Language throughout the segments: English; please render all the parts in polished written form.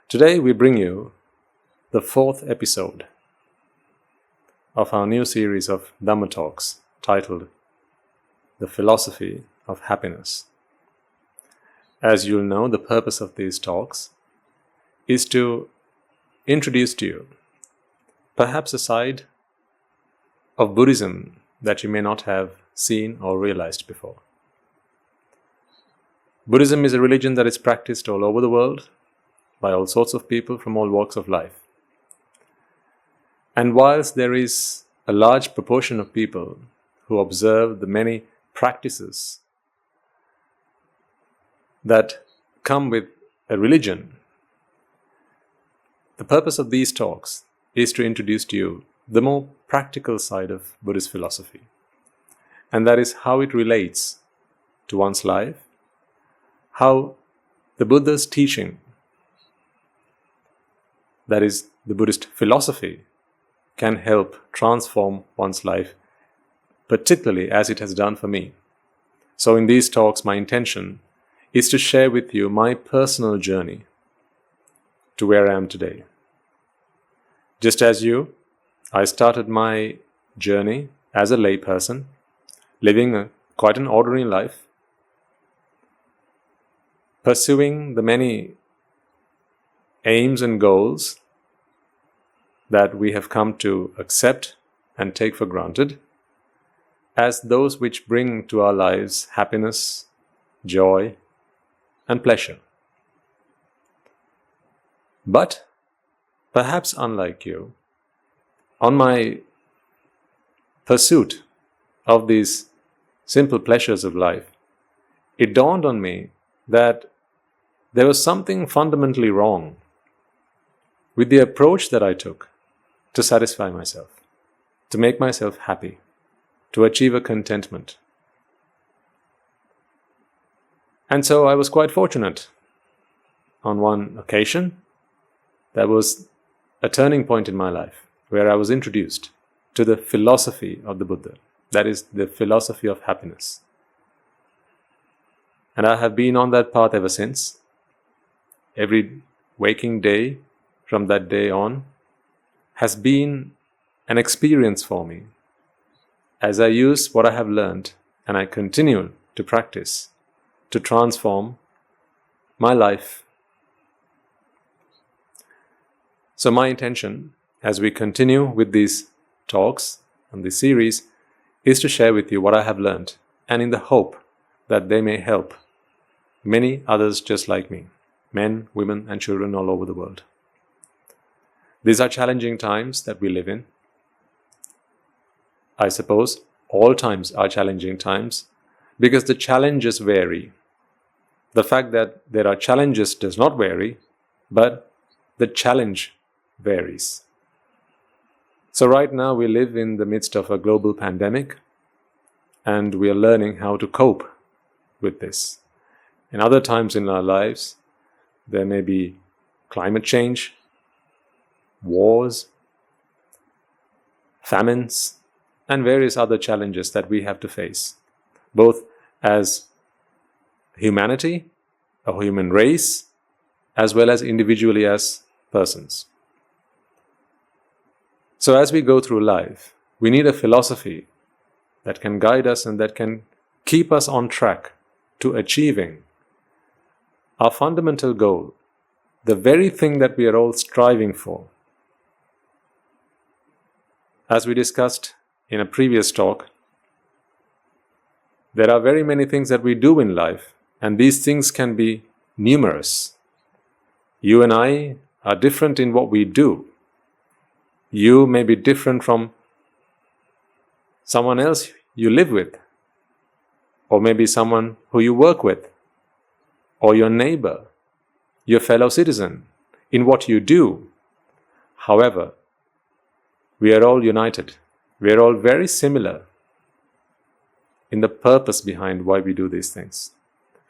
Today we bring you the 4th episode of our new series of Dhamma Talks titled The Philosophy of Happiness. As you'll know, the purpose of these talks is to introduce to you perhaps a side of Buddhism that you may not have seen or realized before. Buddhism is a religion that is practiced all over the world by all sorts of people from all walks of life. And whilst there is a large proportion of people who observe the many practices that come with a religion, the purpose of these talks is to introduce to you the more practical side of Buddhist philosophy, and that is how it relates to one's life, how the Buddha's teaching, that is, the Buddhist philosophy, can help transform one's life, particularly as it has done for me. So in these talks, my intention is to share with you my personal journey to where I am today. Just as you, I started my journey as a layperson, living quite an ordinary life, pursuing the many aims and goals that we have come to accept and take for granted as those which bring to our lives happiness, joy, and pleasure. But, perhaps unlike you, on my pursuit of these simple pleasures of life, it dawned on me that there was something fundamentally wrong with the approach that I took to satisfy myself, to make myself happy, to achieve a contentment. And so I was quite fortunate. On one occasion, there was a turning point in my life where I was introduced to the philosophy of the Buddha, that is, the philosophy of happiness. And I have been on that path ever since. Every waking day from that day on has been an experience for me as I use what I have learned and I continue to practice to transform my life. So my intention as we continue with these talks and this series is to share with you what I have learned, and in the hope that they may help many others just like me, men, women and children all over the world. These are challenging times that we live in. I suppose all times are challenging times because the challenges vary. The fact that there are challenges does not vary, but the challenge varies. So right now we live in the midst of a global pandemic and we are learning how to cope with this. In other times in our lives, there may be climate change, wars, famines, and various other challenges that we have to face, both as humanity, a human race, as well as individually as persons. So as we go through life, we need a philosophy that can guide us and that can keep us on track to achieving our fundamental goal, the very thing that we are all striving for. As we discussed in a previous talk, there are very many things that we do in life, and these things can be numerous. You and I are different in what we do. You may be different from someone else you live with, or maybe someone who you work with, or your neighbor, your fellow citizen, in what you do. However, we are all united. We are all very similar in the purpose behind why we do these things.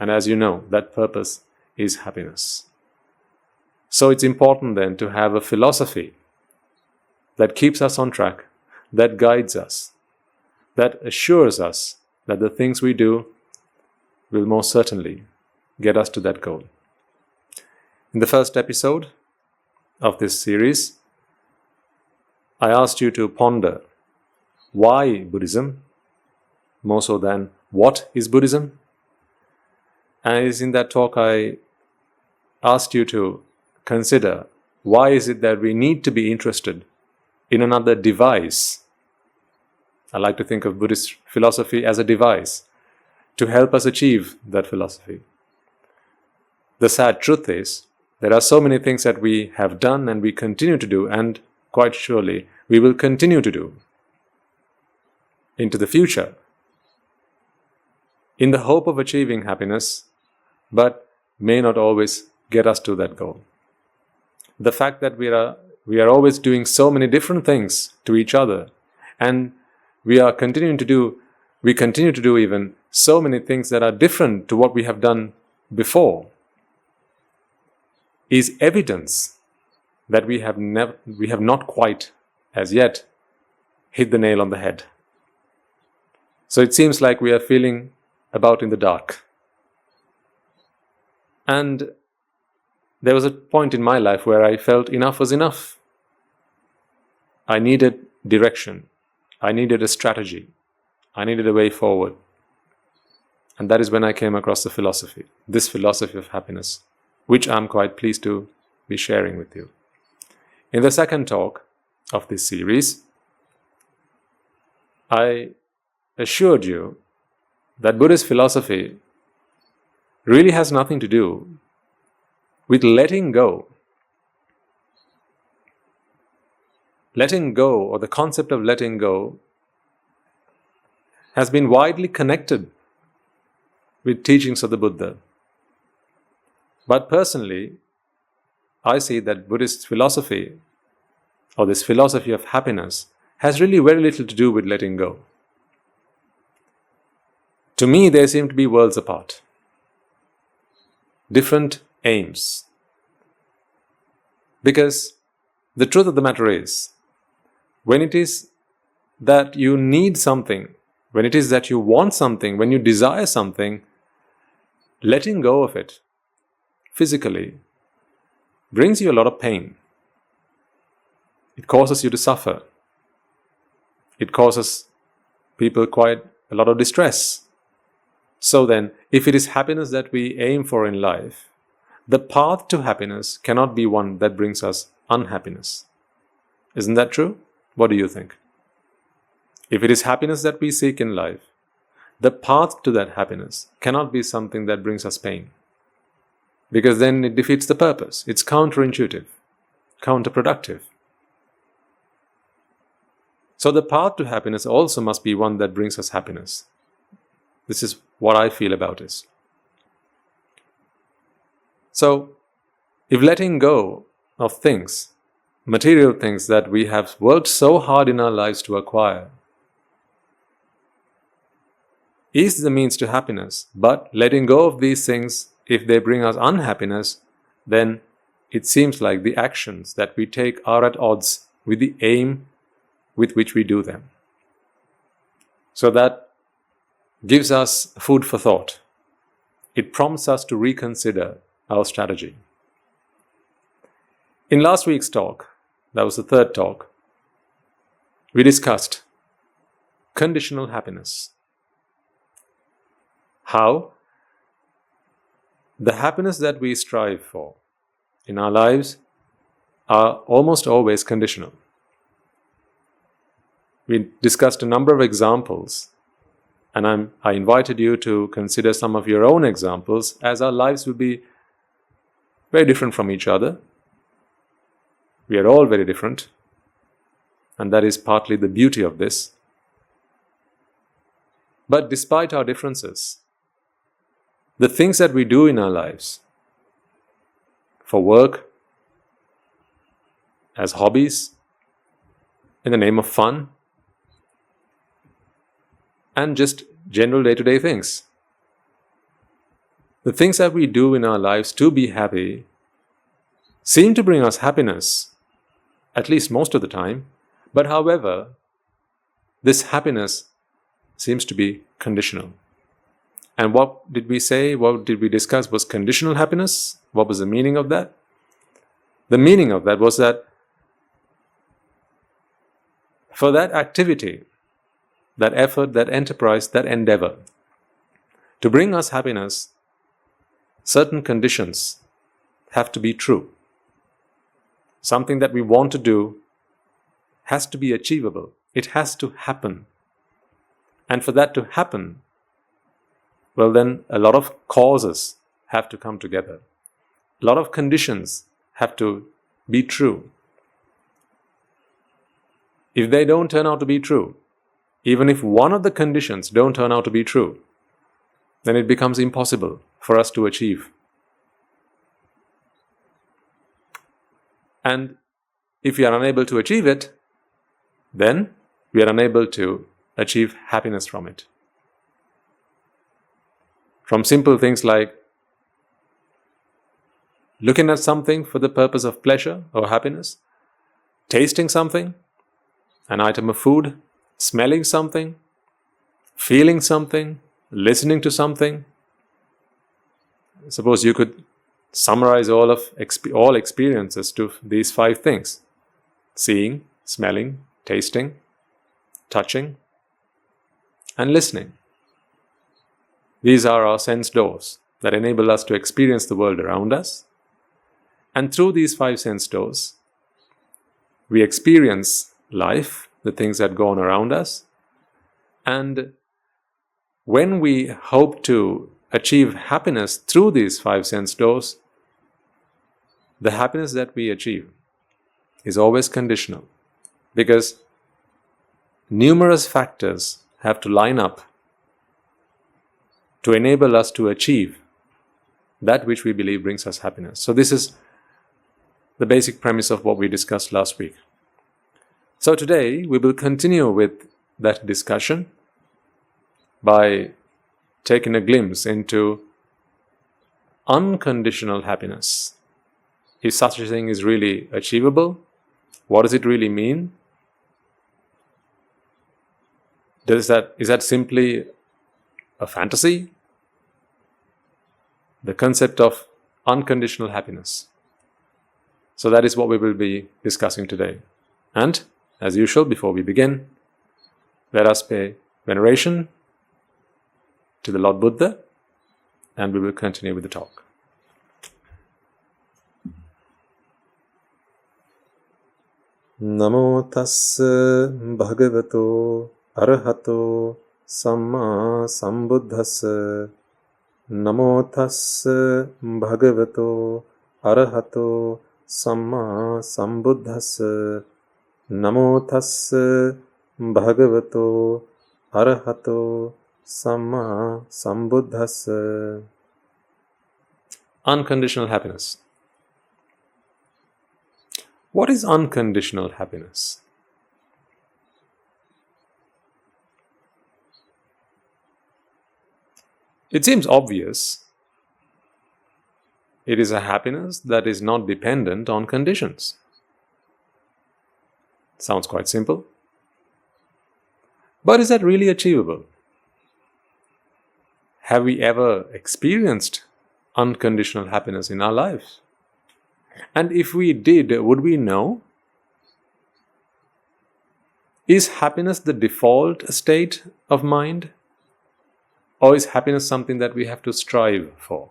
And as you know, that purpose is happiness. So it's important then to have a philosophy that keeps us on track, that guides us, that assures us that the things we do will most certainly get us to that goal. In the first episode, of this series, I asked you to ponder why Buddhism, more so than what is Buddhism. And in that talk I asked you to consider why is it that we need to be interested in another device. I like to think of Buddhist philosophy as a device to help us achieve that philosophy. The sad truth is, there are so many things that we have done and we continue to do, and quite surely we will continue to do into the future in the hope of achieving happiness, but may not always get us to that goal. The fact that we are always doing so many different things to each other, and we continue to do even so many things that are different to what we have done before, is evidence that we have not quite as yet hit the nail on the head. So it seems like we are feeling about in the dark. And there was a point in my life where I felt enough was enough. I needed direction. I needed a strategy. I needed a way forward. And that is when I came across this philosophy of happiness, which I'm quite pleased to be sharing with you. In the second talk of this series, I assured you that Buddhist philosophy really has nothing to do with letting go. Letting go, or the concept of letting go, has been widely connected with teachings of the Buddha. But personally, I see that Buddhist philosophy, or this philosophy of happiness, has really very little to do with letting go. To me, they seem to be worlds apart. Different aims. Because the truth of the matter is, when it is that you need something, when it is that you want something, when you desire something, letting go of it physically brings you a lot of pain. It causes you to suffer. It causes people quite a lot of distress. So then, if it is happiness that we aim for in life, the path to happiness cannot be one that brings us unhappiness. Isn't that true? What do you think? If it is happiness that we seek in life, the path to that happiness cannot be something that brings us pain. Because then it defeats the purpose. It's counterintuitive, counterproductive. So the path to happiness also must be one that brings us happiness. This is what I feel about it. So, if letting go of things, material things that we have worked so hard in our lives to acquire, is the means to happiness, but letting go of these things, if they bring us unhappiness, then it seems like the actions that we take are at odds with the aim with which we do them. So that gives us food for thought. It prompts us to reconsider our strategy. In last week's talk, that was the third talk, we discussed conditional happiness. How the happiness that we strive for in our lives are almost always conditional. We discussed a number of examples, and I invited you to consider some of your own examples, as our lives will be very different from each other. We are all very different, and that is partly the beauty of this. But despite our differences, the things that we do in our lives, for work, as hobbies, in the name of fun, and just general day-to-day things. The things that we do in our lives to be happy seem to bring us happiness, at least most of the time, but however, this happiness seems to be conditional. And what did we say, what did we discuss was conditional happiness? What was the meaning of that? The meaning of that was that for that activity, that effort, that enterprise, that endeavor, to bring us happiness, certain conditions have to be true. Something that we want to do has to be achievable. It has to happen. And for that to happen, well then a lot of causes have to come together. A lot of conditions have to be true. If they don't turn out to be true, even if one of the conditions don't turn out to be true, then it becomes impossible for us to achieve. And if we are unable to achieve it, then we are unable to achieve happiness from it. From simple things like looking at something for the purpose of pleasure or happiness, tasting something, an item of food, smelling something, feeling something, listening to something. Suppose you could summarize all experiences to these 5 things: seeing, smelling, tasting, touching, and listening. These are our sense doors that enable us to experience the world around us. And through these 5 sense doors, we experience life, the things that go on around us. And when we hope to achieve happiness through these 5 sense doors, the happiness that we achieve is always conditional, because numerous factors have to line up to enable us to achieve that which we believe brings us happiness. So this is the basic premise of what we discussed last week. So today we will continue with that discussion by taking a glimpse into unconditional happiness. If such a thing is really achievable, what does it really mean? Is that simply a fantasy? The concept of unconditional happiness. So that is what we will be discussing today. And, as usual, before we begin, let us pay veneration to the Lord Buddha, and we will continue with the talk. Namo tassa bhagavato arahato samma sambuddhassa. Namo tassa bhagavato arahato samma sambuddhassa. Namo tassa bhagavato arahato samma sambuddhassa. Unconditional happiness. What is unconditional happiness? It seems obvious. It is a happiness that is not dependent on conditions. Sounds quite simple. But is that really achievable? Have we ever experienced unconditional happiness in our lives? And if we did, would we know? Is happiness the default state of mind? Or is happiness something that we have to strive for?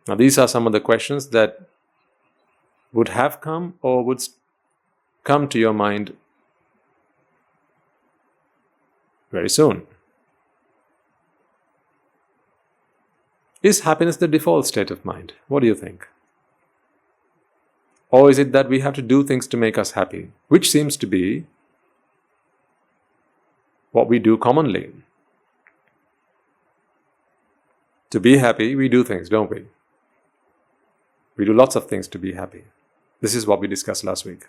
Now, these are some of the questions that would have come or would come to your mind very soon. Is happiness the default state of mind? What do you think? Or is it that we have to do things to make us happy, which seems to be what we do commonly? To be happy, we do things, don't we? We do lots of things to be happy. This is what we discussed last week.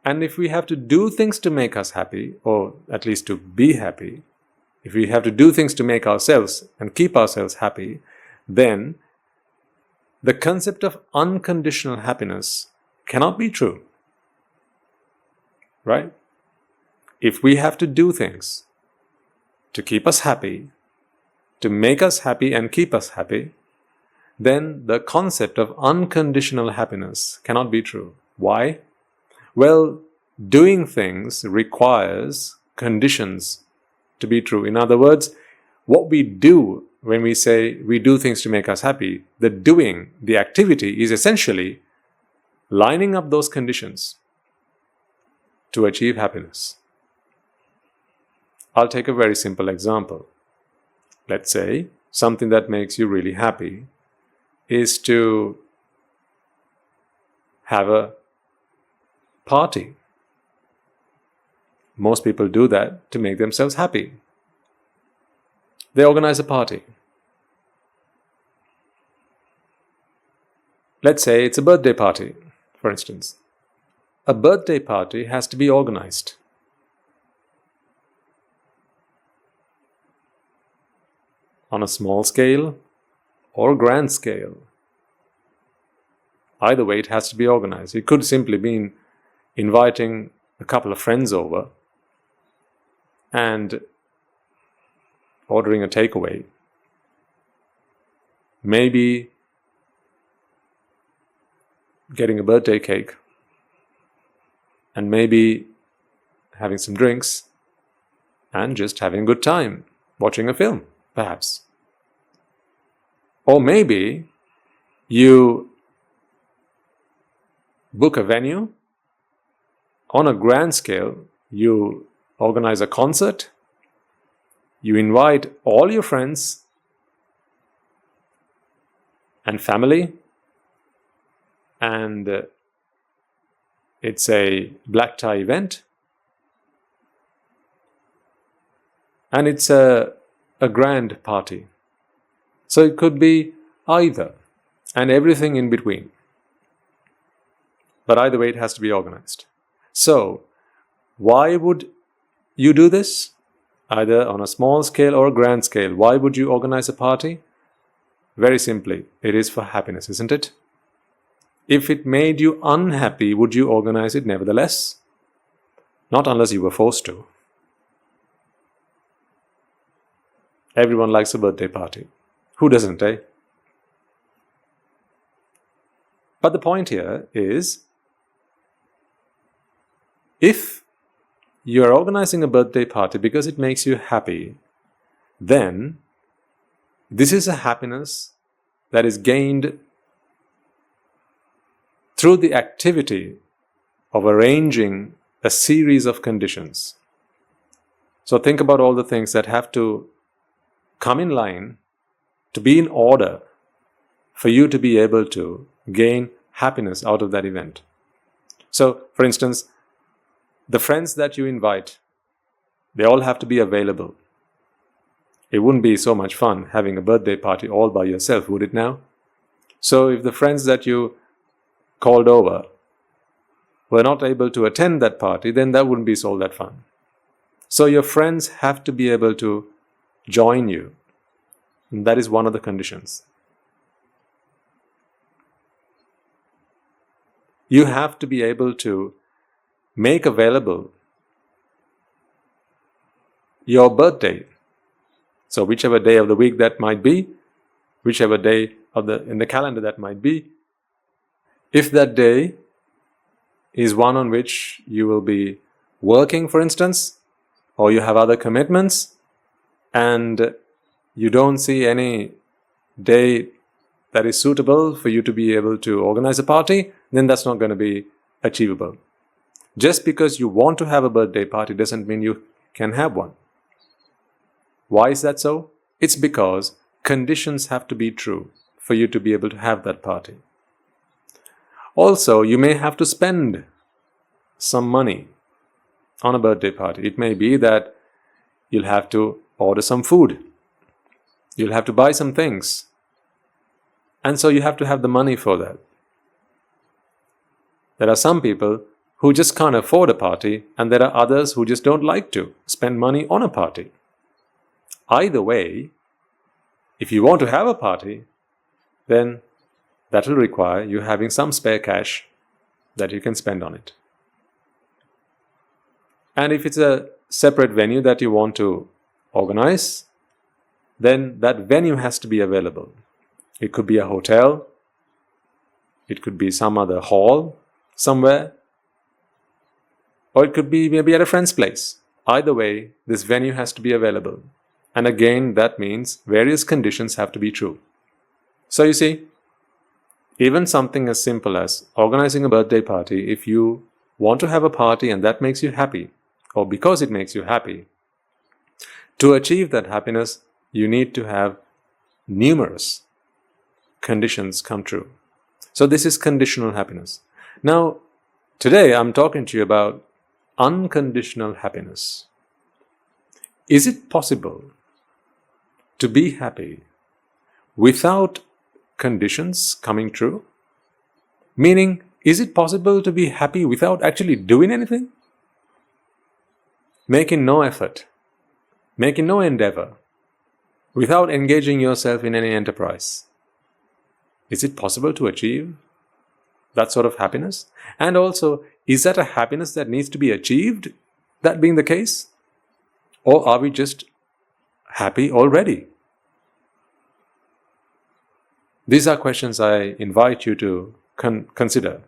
And if we have to do things to make us happy, or at least to be happy, if we have to do things to make ourselves and keep ourselves happy, then the concept of unconditional happiness cannot be true. Right? If we have to do things to keep us happy, to make us happy and keep us happy, then the concept of unconditional happiness cannot be true. Why? Well, doing things requires conditions to be true. In other words, what we do when we say we do things to make us happy, the doing, the activity is essentially lining up those conditions to achieve happiness. I'll take a very simple example. Let's say something that makes you really happy is to have a party. Most people do that to make themselves happy. They organize a party. Let's say it's a birthday party, for instance. A birthday party has to be organized. On a small scale or grand scale. Either way, it has to be organized. It could simply mean inviting a couple of friends over and ordering a takeaway. Maybe getting a birthday cake. And maybe having some drinks and just having a good time, watching a film, perhaps. Or maybe you book a venue. On a grand scale, you organize a concert. You invite all your friends and family, and it's a black tie event, and it's a grand party. So it could be either, and everything in between. But either way, it has to be organized. So, why would you do this? Either on a small scale or a grand scale. Why would you organize a party? Very simply, it is for happiness, isn't it? If it made you unhappy, would you organize it nevertheless? Not unless you were forced to. Everyone likes a birthday party. Who doesn't, eh? But the point here is, if you are organizing a birthday party because it makes you happy, then this is a happiness that is gained through the activity of arranging a series of conditions. So think about all the things that have to come in line to be in order for you to be able to gain happiness out of that event. So, for instance, the friends that you invite, they all have to be available. It wouldn't be so much fun having a birthday party all by yourself, would it now? So if the friends that you called over were not able to attend that party, then that wouldn't be all that fun. So your friends have to be able to join you. And that is one of the conditions. You have to be able to make available your birthday. So whichever day of the week that might be, whichever day in the calendar that might be, if that day is one on which you will be working, for instance, or you have other commitments, and you don't see any day that is suitable for you to be able to organize a party, then that's not going to be achievable. Just because you want to have a birthday party doesn't mean you can have one. Why is that so? It's because conditions have to be true for you to be able to have that party. Also, you may have to spend some money on a birthday party. It may be that you'll have to order some food. You'll have to buy some things. And so you have to have the money for that. There are some people who just can't afford a party, and there are others who just don't like to spend money on a party. Either way, if you want to have a party, then that will require you having some spare cash that you can spend on it. And if it's a separate venue that you want to organize, then that venue has to be available. It could be a hotel. It could be some other hall somewhere. Or it could be maybe at a friend's place. Either way, this venue has to be available. And again, that means various conditions have to be true. So you see, even something as simple as organizing a birthday party, if you want to have a party and that makes you happy, or because it makes you happy, to achieve that happiness, you need to have numerous conditions come true. So this is conditional happiness. Now, today I'm talking to you about unconditional happiness. Is it possible to be happy without conditions coming true? Meaning, is it possible to be happy without actually doing anything? Making no effort, making no endeavor, without engaging yourself in any enterprise. Is it possible to achieve that sort of happiness? And also, is that a happiness that needs to be achieved, that being the case? Or are we just happy already? These are questions I invite you to consider.